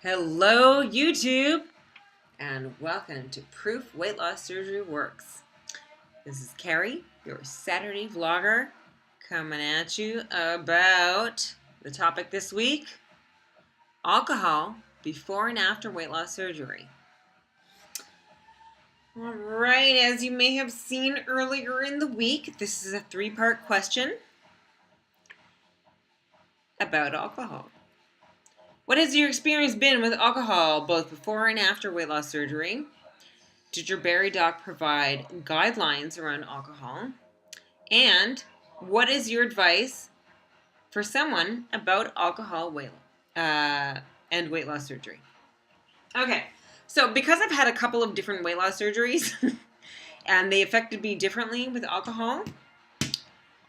Hello, YouTube, and welcome to Proof Weight Loss Surgery Works. This is Carrie, your Saturday vlogger, coming at you about the topic this week, alcohol before and after weight loss surgery. All right, as you may have seen earlier in the week, this is a three-part question about alcohol. What has your experience been with alcohol, both before and after weight loss surgery? Did your Berry doc provide guidelines around alcohol? And what is your advice for someone about alcohol and weight loss surgery? Okay, so because I've had a couple of different weight loss surgeries and they affected me differently with alcohol,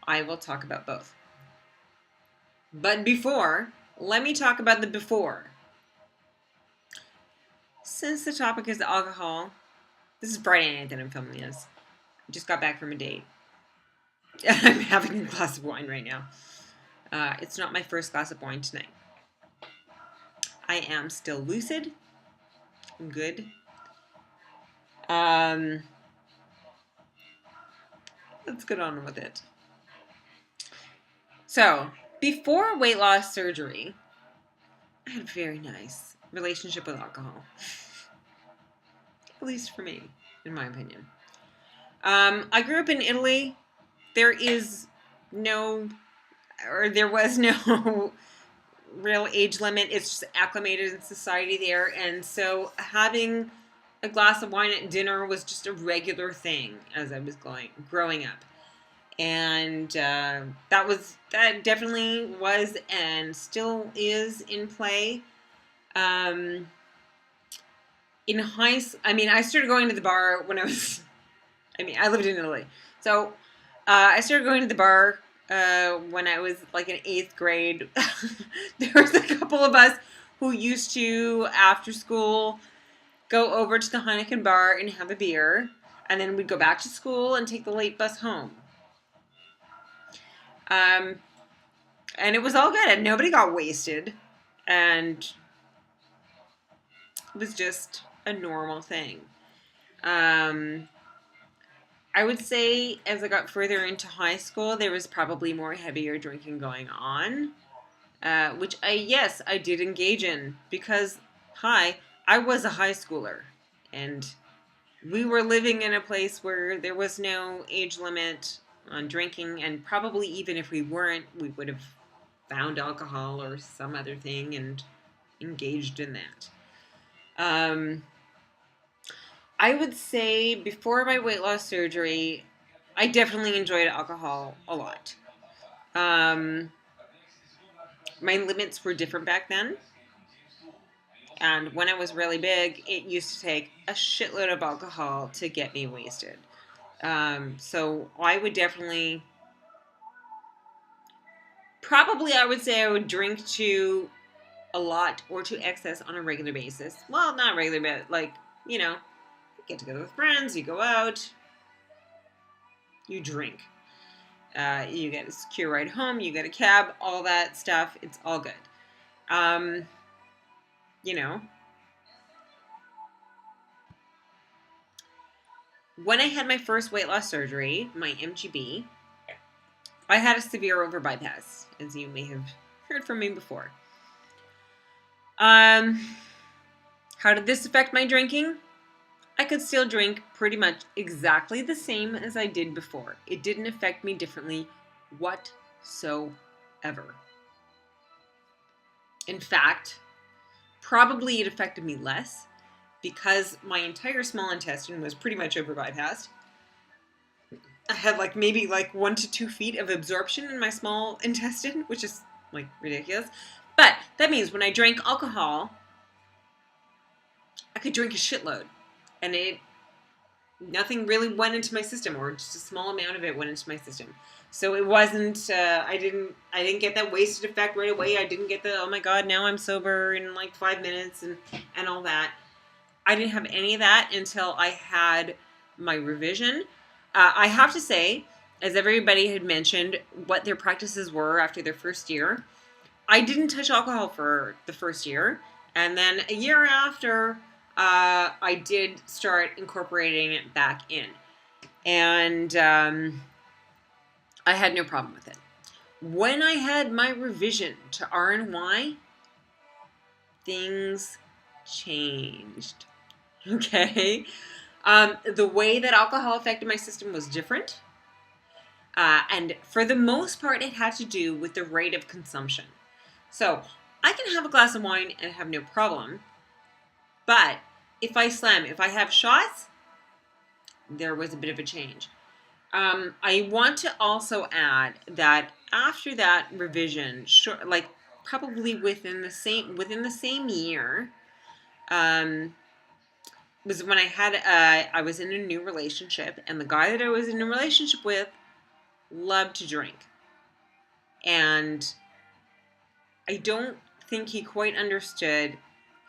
I will talk about both. But before, let me talk about the before. Since the topic is alcohol, this is Friday night that I'm filming this. I just got back from a date. I'm having a glass of wine right now. It's not my first glass of wine tonight. I am still lucid. I'm good. Let's get on with it. So, before weight loss surgery, I had a very nice relationship with alcohol. At least for me, in my opinion. I grew up in Italy. There was no real age limit. It's just acclimated in society there. And so having a glass of wine at dinner was just a regular thing as I was growing up. And that definitely was and still is in play. I started going to the bar when I lived in Italy. So I started going to the bar when I was like in 8th grade. There was a couple of us who used to, after school, go over to the Heineken bar and have a beer. And then we'd go back to school and take the late bus home. And it was all good, and nobody got wasted, and it was just a normal thing. I would say as I got further into high school, there was probably more heavier drinking going on, which I did engage in because, I was a high schooler, and we were living in a place where there was no age limit on drinking, and probably even if we weren't, we would have found alcohol or some other thing and engaged in that. I would say before my weight loss surgery, I definitely enjoyed alcohol a lot. My limits were different back then. And when I was really big, it used to take a shitload of alcohol to get me wasted. So I would definitely, I would say I would drink to a lot or to excess on a regular basis. Well, not regular, but like, get together with friends, you go out, you drink. You get a secure ride home, you get a cab, all that stuff, it's all good. When I had my first weight loss surgery, my MGB, I had a severe over bypass, as you may have heard from me before. How did this affect my drinking? I could still drink pretty much exactly the same as I did before. It didn't affect me differently whatsoever. In fact, probably it affected me less because my entire small intestine was pretty much over bypassed. I had maybe 1 to 2 feet of absorption in my small intestine, which is ridiculous. But that means when I drank alcohol, I could drink a shitload, and nothing really went into my system, or just a small amount of it went into my system. So it wasn't, I didn't get that wasted effect right away. I didn't get the, oh my God, now I'm sober in 5 minutes and all that. I didn't have any of that until I had my revision. I have to say, as everybody had mentioned, what their practices were after their first year. I didn't touch alcohol for the first year, And then a year after, I did start incorporating it back in. And I had no problem with it. When I had my revision to RNY, things changed. Okay? The way that alcohol affected my system was different. And for the most part, it had to do with the rate of consumption. So I can have a glass of wine and have no problem. But if I have shots, there was a bit of a change. I want to also add that after that revision, like probably within the same year, was when I was in a new relationship, and the guy that I was in a relationship with loved to drink, and I don't think he quite understood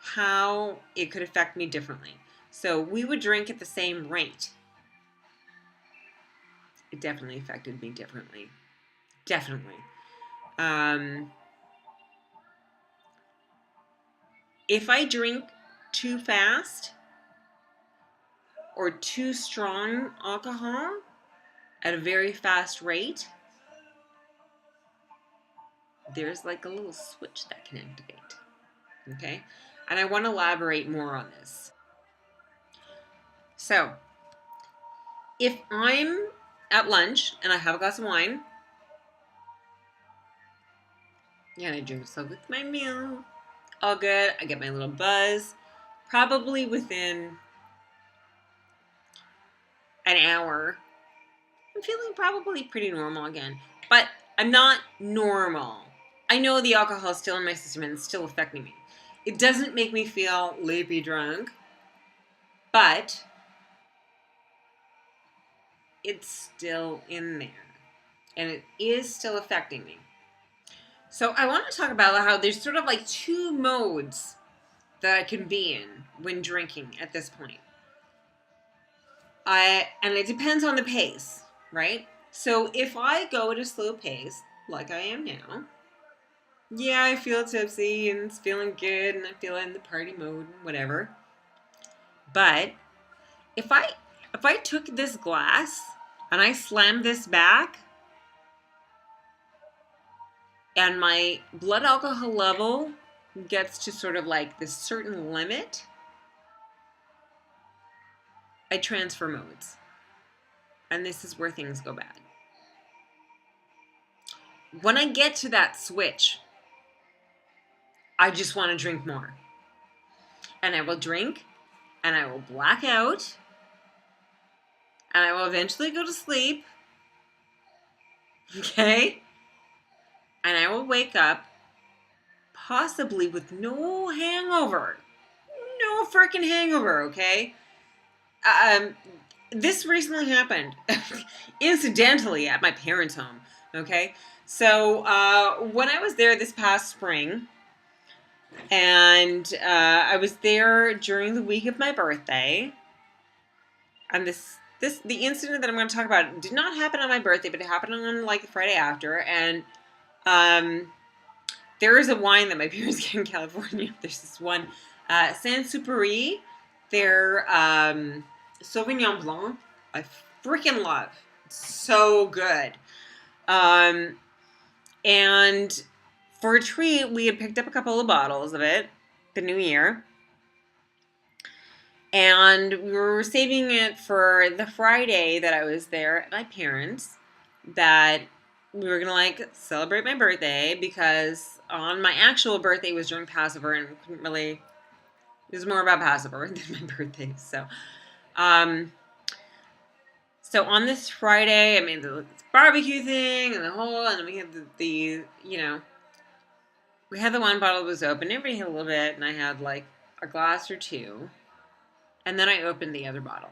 how it could affect me differently. So we would drink at the same rate. It definitely affected me differently. Definitely. If I drink too fast or too strong alcohol at a very fast rate, there's like a little switch that can activate. Okay? And I want to elaborate more on this. So, if I'm at lunch and I have a glass of wine, and I drink so with my meal, all good, I get my little buzz, probably within an hour, I'm feeling probably pretty normal again. But I'm not normal. I know the alcohol is still in my system and it's still affecting me. It doesn't make me feel loopy drunk, but it's still in there. And it is still affecting me. So I want to talk about how there's sort of like two modes that I can be in when drinking at this point. And it depends on the pace, right? So if I go at a slow pace, like I am now, yeah, I feel tipsy and it's feeling good and I feel in the party mode, whatever. But if I took this glass and I slammed this back and my blood alcohol level gets to sort of like this certain limit, I transfer modes. And this is where things go bad. When I get to that switch, I just want to drink more. And I will drink, and I will black out, and I will eventually go to sleep. Okay? And I will wake up, possibly with no hangover. No freaking hangover, okay? This recently happened, incidentally, at my parents' home, okay? So, when I was there this past spring, and I was there during the week of my birthday, and the incident that I'm going to talk about did not happen on my birthday, but it happened on like the Friday after, and there is a wine that my parents get in California. There's this one, Saint-Supéry. They're Sauvignon Blanc. I freaking love. It's so good. And for a treat, we had picked up a couple of bottles of it the new year. And we were saving it for the Friday that I was there at my parents', that we were going to like celebrate my birthday, because on my actual birthday was during Passover and couldn't really, it was more about Passover than my birthday. So, so on this Friday, I made the barbecue thing and and we had the we had the one bottle that was open. Everybody had a little bit, and I had like a glass or two. And then I opened the other bottle.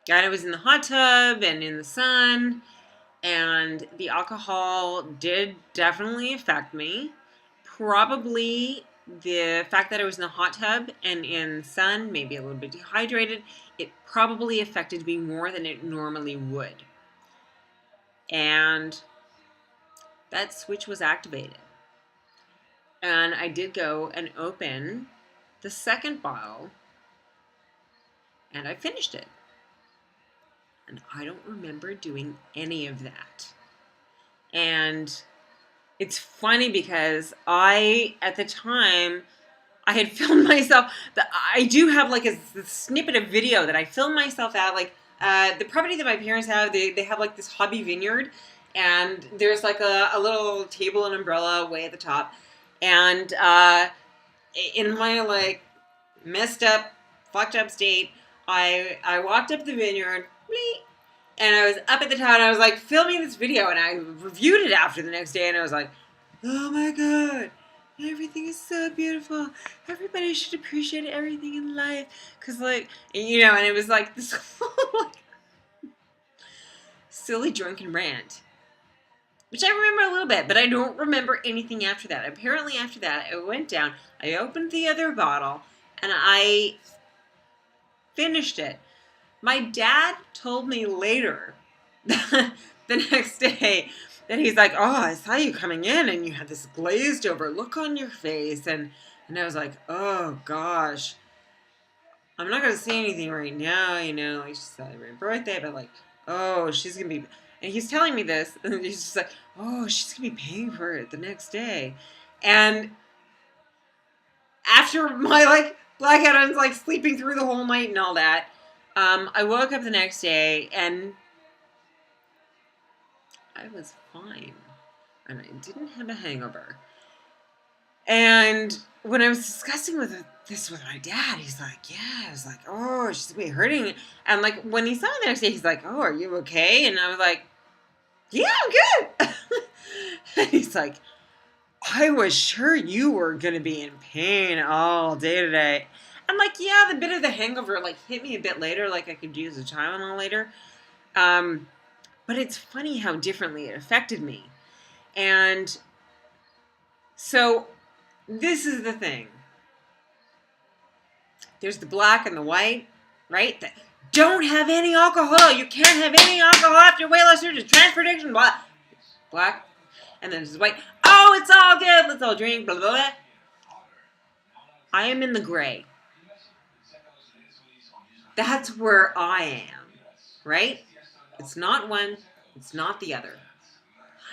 And I was in the hot tub and in the sun, and the alcohol did definitely affect me. Probably the fact that I was in the hot tub and in the sun, maybe a little bit dehydrated, it probably affected me more than it normally would. And that switch was activated. And I did go and open the second bottle and I finished it. And I don't remember doing any of that. And it's funny because at the time, I had filmed myself. I do have like a snippet of video that I filmed myself at. Like the property that my parents have, they have like this hobby vineyard, and there's like a little table and umbrella way at the top. And in my like messed up, fucked up state, I walked up the vineyard, and I was up at the top, and I was like filming this video, and I reviewed it after the next day, and I was like, oh my god, everything is so beautiful. Everybody should appreciate everything in life. Because, like, you know, and it was like this like, silly drunken rant. Which I remember a little bit, but I don't remember anything after that. Apparently after that, I went down, I opened the other bottle, and I finished it. My dad told me later, the next day, that he's like, oh, I saw you coming in and you had this glazed over look on your face. And I was like, oh, gosh. I'm not going to say anything right now, you know, like she's celebrating her birthday, but like, oh, she's going to be, and he's telling me this, and he's just like, oh, she's going to be paying for it the next day. And after my, like, blackout, I was, like, sleeping through the whole night and all that, I woke up the next day, and I was fine, and I didn't have a hangover. And when I was discussing this with my dad, he's like, yeah, I was like, oh, she's gonna be hurting. And like when he saw me the next day, he's like, oh, are you okay? And I was like, yeah, I'm good. And he's like, I was sure you were gonna be in pain all day today. I'm like, yeah, the bit of the hangover like hit me a bit later, like I could use a Tylenol later. But it's funny how differently it affected me. And so this is the thing. There's the black and the white, right? That don't have any alcohol. You can't have any alcohol after weight loss surgery. Transfer addiction, blah. Black. And then there's white. Oh, it's all good. Let's all drink, blah, blah, blah. I am in the gray. That's where I am, right? It's not one, it's not the other.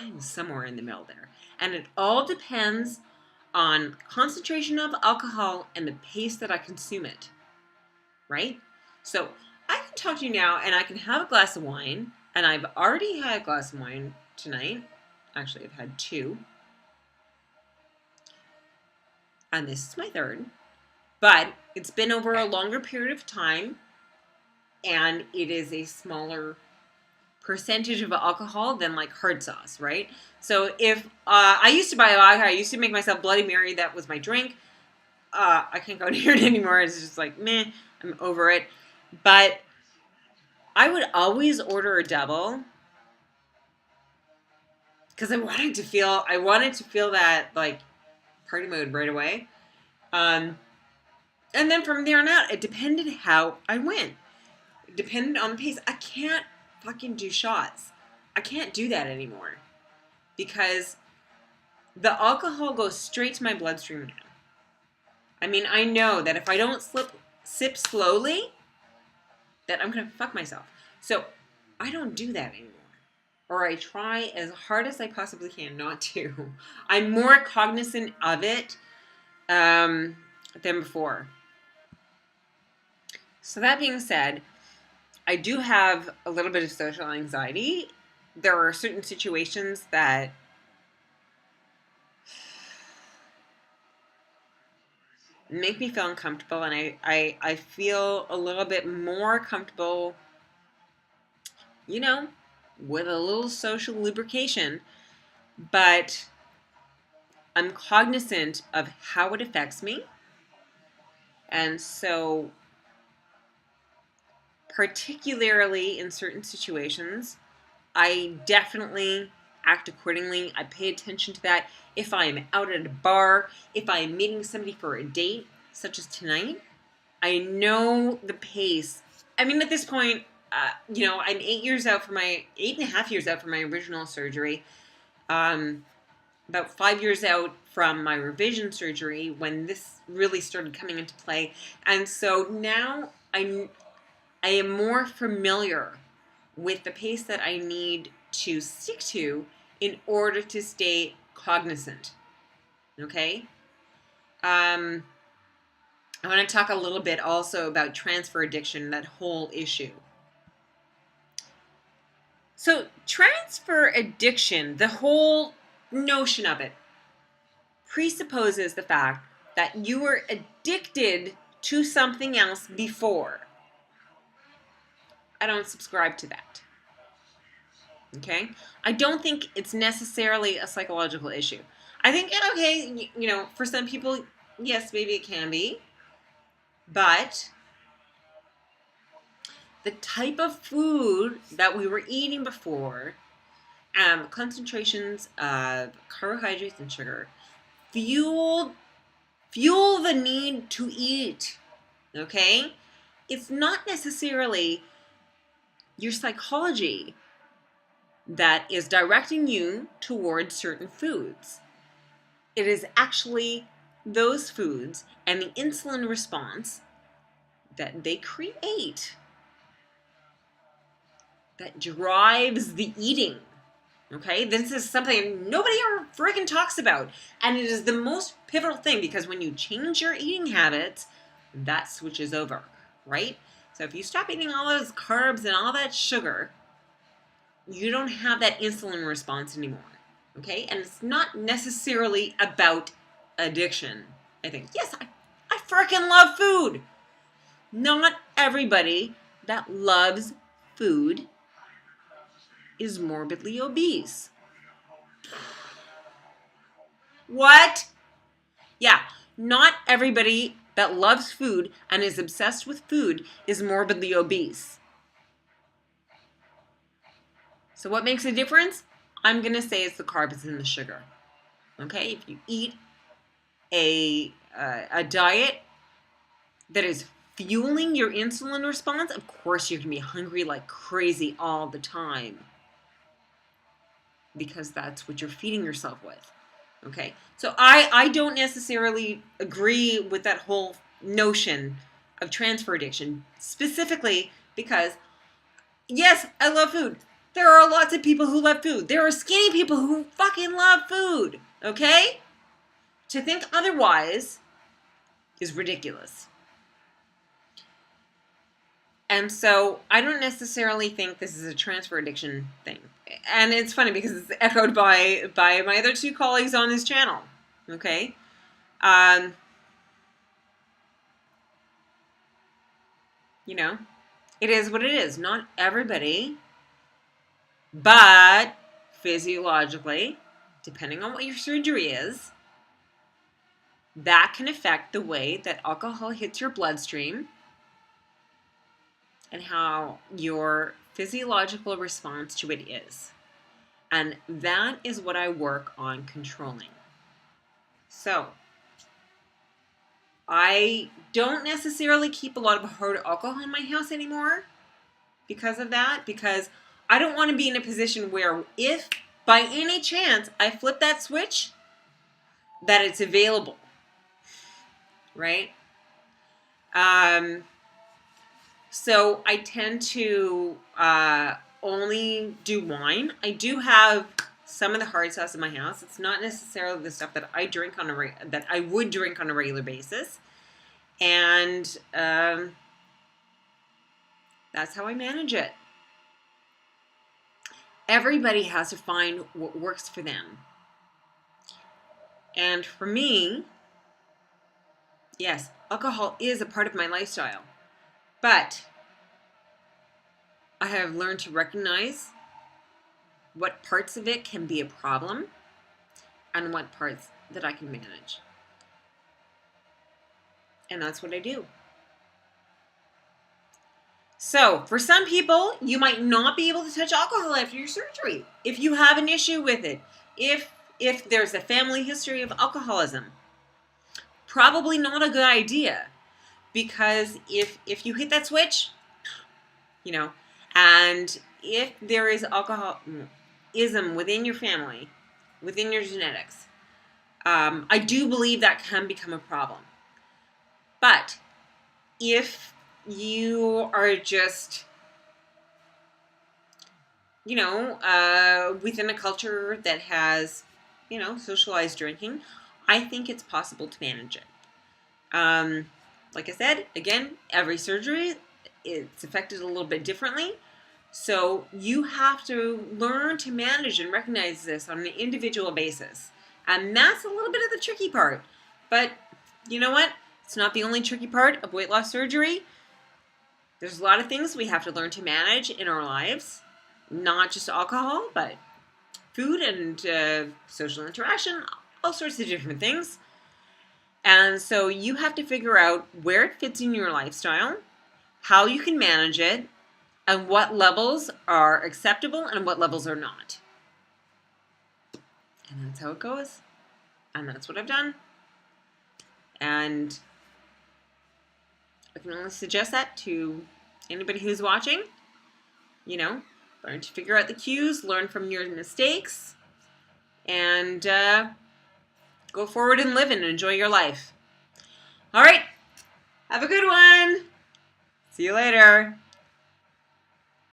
I'm somewhere in the middle there. And it all depends on concentration of alcohol and the pace that I consume it, right? So I can talk to you now and I can have a glass of wine, and I've already had a glass of wine tonight. Actually, I've had 2. And this is my 3rd. But it's been over a longer period of time, and it is a smaller percentage of alcohol than like hard sauce, right? So if I used to buy vodka, I used to make myself Bloody Mary. That was my drink. I can't go near it anymore. It's just like, meh, I'm over it. But I would always order a double because I wanted to feel that like party mode right away. And then from there on out, it depended how I went. It depended on the pace. I can't fucking do shots. I can't do that anymore because the alcohol goes straight to my bloodstream now. I mean, I know that if I don't sip slowly, that I'm going to fuck myself. So I don't do that anymore. Or I try as hard as I possibly can not to. I'm more cognizant of it than before. So that being said, I do have a little bit of social anxiety. There are certain situations that make me feel uncomfortable, and I feel a little bit more comfortable, you know, with a little social lubrication, but I'm cognizant of how it affects me. And so particularly in certain situations, I definitely act accordingly. I pay attention to that. If I am out at a bar, if I am meeting somebody for a date, such as tonight, I know the pace. I mean, at this point, you know, I'm 8.5 years out from my original surgery. about 5 years out from my revision surgery when this really started coming into play. And so now I am more familiar with the pace that I need to stick to in order to stay cognizant. Okay? I want to talk a little bit also about transfer addiction, that whole issue. So, transfer addiction, the whole notion of it, presupposes the fact that you were addicted to something else before. I don't subscribe to that. Okay? I don't think it's necessarily a psychological issue. I think, okay, you know, for some people, yes, maybe it can be. But the type of food that we were eating before, concentrations of carbohydrates and sugar, fuel the need to eat. Okay? It's not necessarily your psychology that is directing you towards certain foods. It is actually those foods and the insulin response that they create that drives the eating. Okay? This is something nobody ever freaking talks about. And it is the most pivotal thing, because when you change your eating habits, that switches over, right? So if you stop eating all those carbs and all that sugar, you don't have that insulin response anymore. Okay? And it's not necessarily about addiction, I think. Yes, I freaking love food. Not everybody that loves food is morbidly obese. What? Yeah, not everybody that loves food and is obsessed with food is morbidly obese. So what makes a difference? I'm going to say it's the carbs and the sugar. Okay? If you eat a diet that is fueling your insulin response, of course you're going to be hungry like crazy all the time, because that's what you're feeding yourself with. Okay? So I don't necessarily agree with that whole notion of transfer addiction, specifically because, yes, I love food. There are lots of people who love food. There are skinny people who fucking love food. Okay? To think otherwise is ridiculous. And so I don't necessarily think this is a transfer addiction thing. And it's funny because it's echoed by my other two colleagues on this channel. Okay? You know, it is what it is. Not everybody, but physiologically, depending on what your surgery is, that can affect the way that alcohol hits your bloodstream and how your physiological response to it is. And that is what I work on controlling. So, I don't necessarily keep a lot of hard alcohol in my house anymore because of that, because I don't want to be in a position where if by any chance I flip that switch, that it's available, right? So I tend to only do wine. I do have some of the hard sauce in my house. It's not necessarily the stuff that I drink that I would drink on a regular basis, and that's how I manage it. Everybody has to find what works for them. And for me, yes, alcohol is a part of my lifestyle. But I have learned to recognize what parts of it can be a problem and what parts that I can manage. And that's what I do. So, for some people, you might not be able to touch alcohol after your surgery if you have an issue with it. If there's a family history of alcoholism, probably not a good idea, because if you hit that switch, you know, and if there is alcoholism within your family, within your genetics. I do believe that can become a problem. But if you are just, within a culture that has, socialized drinking, I think it's possible to manage it. Like I said, again, every surgery, it's affected a little bit differently. So you have to learn to manage and recognize this on an individual basis. And that's a little bit of the tricky part. But you know what? It's not the only tricky part of weight loss surgery. There's a lot of things we have to learn to manage in our lives. Not just alcohol, but food and social interaction, all sorts of different things. And so you have to figure out where it fits in your lifestyle, how you can manage it, and what levels are acceptable and what levels are not. And that's how it goes. And that's what I've done. And I can only suggest that to anybody who's watching. Learn to figure out the cues, learn from your mistakes, and go forward and live and enjoy your life. All right. Have a good one. See you later.